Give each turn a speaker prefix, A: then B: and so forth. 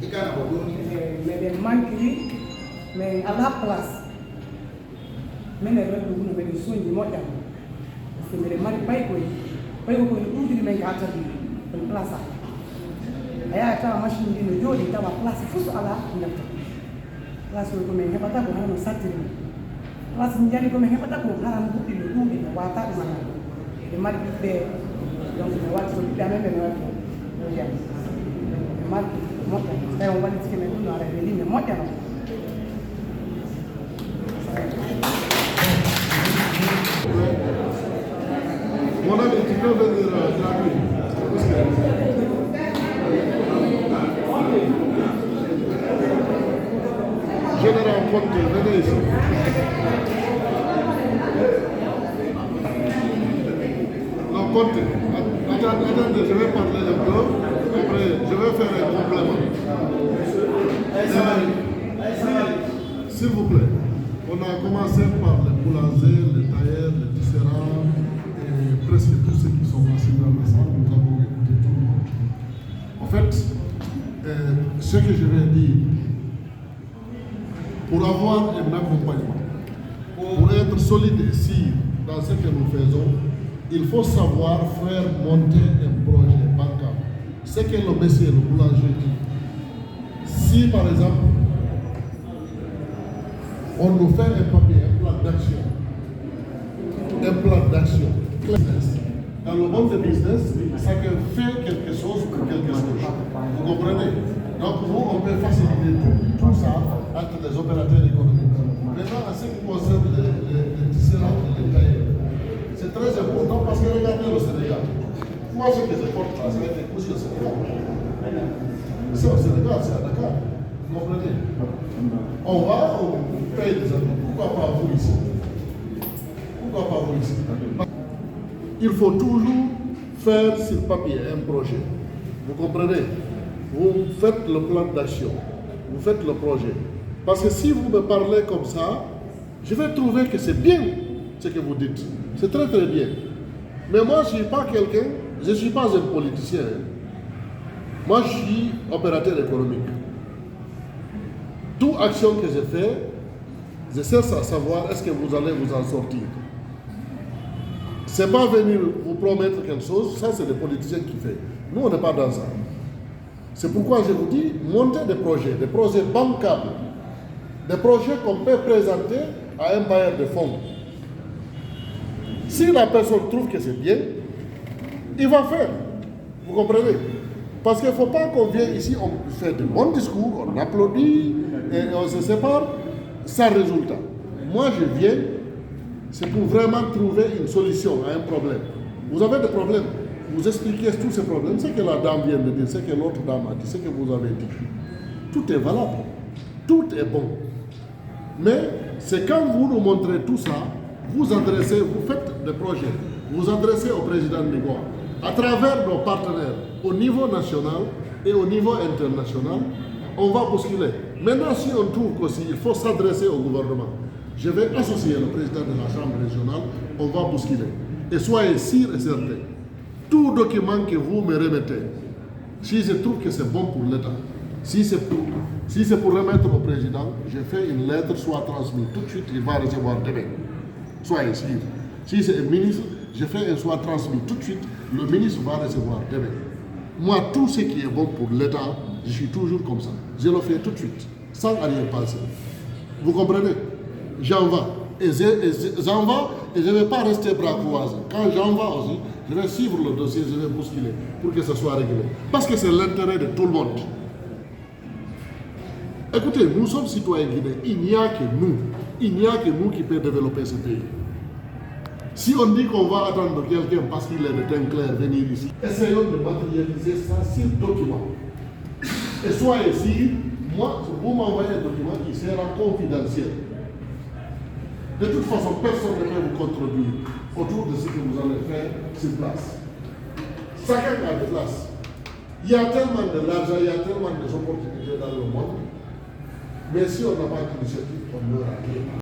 A: mais des manqués, mais à la place. Mais les gens qui ont des soins du monde, c'est les mariés pas quoi. Pas quoi, où ils mettent à terre, une place. Et à la machine de nos jours, il y a une place fausse à la place où on est pas d'accord, on est saturé. Place où il y a des comme on est pas d'accord, on a un bout de l'eau, on a un tas de les mariés donc on va se faire même les mariés. Et on va dire que nous avons les lignes modernes.
B: Mon ami, tu peux venir gratuit. Général Conte, venez ici. Non, Conte, attendez, je vais parler un peu. Après, je vais faire un complément. S'il vous plaît, on a commencé par les boulangers, les tailleurs, les tisserands, et presque tous ceux qui sont assis dans la salle. Nous avons écouté tout le monde. En fait, ce que je vais dire, pour avoir un accompagnement, pour être solide et sûr dans ce que nous faisons, il faut savoir faire monter un projet bancable. Ce que le monsieur, le boulanger dit. Si par exemple, on nous fait un papier, un plan d'action. Dans le monde du business, chacun fait quelque chose pour quelque chose. Vous comprenez? Donc nous, on peut faciliter tout ça entre les opérateurs économiques. Maintenant, en ce qui concerne les tisserands et les tailleurs, c'est très important parce que regardez le Sénégal. Moi, ce que je porte là, c'est avec les couches au Sénégal. C'est au Sénégal, c'est à Dakar. Vous comprenez? On va, on paye des amis. Pourquoi pas vous ici? Pourquoi pas vous ici? Il faut toujours faire sur papier un projet. Vous comprenez? Vous faites le plan d'action. Vous faites le projet. Parce que si vous me parlez comme ça, je vais trouver que c'est bien ce que vous dites. C'est très très bien. Mais moi, je ne suis pas quelqu'un, je ne suis pas un politicien. Moi, je suis opérateur économique. Toute action que je fais, je cherche à savoir est-ce que vous allez vous en sortir. Ce n'est pas venir vous promettre quelque chose, ça c'est les politiciens qui font. Nous, on n'est pas dans ça. C'est pourquoi je vous dis, montez des projets bancables, des projets qu'on peut présenter à un bailleur de fonds. Si la personne trouve que c'est bien, il va faire. Vous comprenez? Parce qu'il ne faut pas qu'on vienne ici, on fait de bons discours, on applaudit et on se sépare sans résultat. Moi, je viens, c'est pour vraiment trouver une solution à un problème. Vous avez des problèmes, vous expliquez tous ces problèmes, ce que la dame vient de dire, ce que l'autre dame a dit, ce que vous avez dit. Tout est valable, tout est bon. Mais c'est quand vous nous montrez tout ça, vous adressez, vous faites des projets, vous adressez au président Nigoa, à travers nos partenaires au niveau national et au niveau international, on va bousculer. Maintenant, si on trouve qu'aussi il faut s'adresser au gouvernement, je vais associer le président de la Chambre régionale, on va bousculer. Et soyez sûrs et certains, tout document que vous me remettez, si je trouve que c'est bon pour l'État, si c'est pour remettre au président, je fais une lettre, soit transmise tout de suite, il va recevoir demain. Soyez sûrs. Si c'est un ministre, je fais un soit transmis tout de suite, le ministre va recevoir demain. Moi, tout ce qui est bon pour l'État, je suis toujours comme ça. Je le fais tout de suite, sans arrière-pensée. Vous comprenez? J'en vais. Et j'en vais et je ne vais pas rester bras croisés. Quand j'en vais aussi, je vais suivre le dossier, je vais bousculer pour que ce soit réglé. Parce que c'est l'intérêt de tout le monde. Écoutez, nous sommes citoyens guinéens. Il n'y a que nous. Il n'y a que nous qui peut développer ce pays. Si on dit qu'on va attendre quelqu'un parce qu'il est de teint clair venir ici, essayons de matérialiser ça sur document. Et soyez sûrs, moi, vous m'envoyez un document qui sera confidentiel. De toute façon, personne ne peut vous contredire autour de ce que vous allez faire sur place. Chacun a des places. Il y a tellement de l'argent, il y a tellement d'opportunités dans le monde. Mais si on n'a pas d'initiative, on ne raté pas.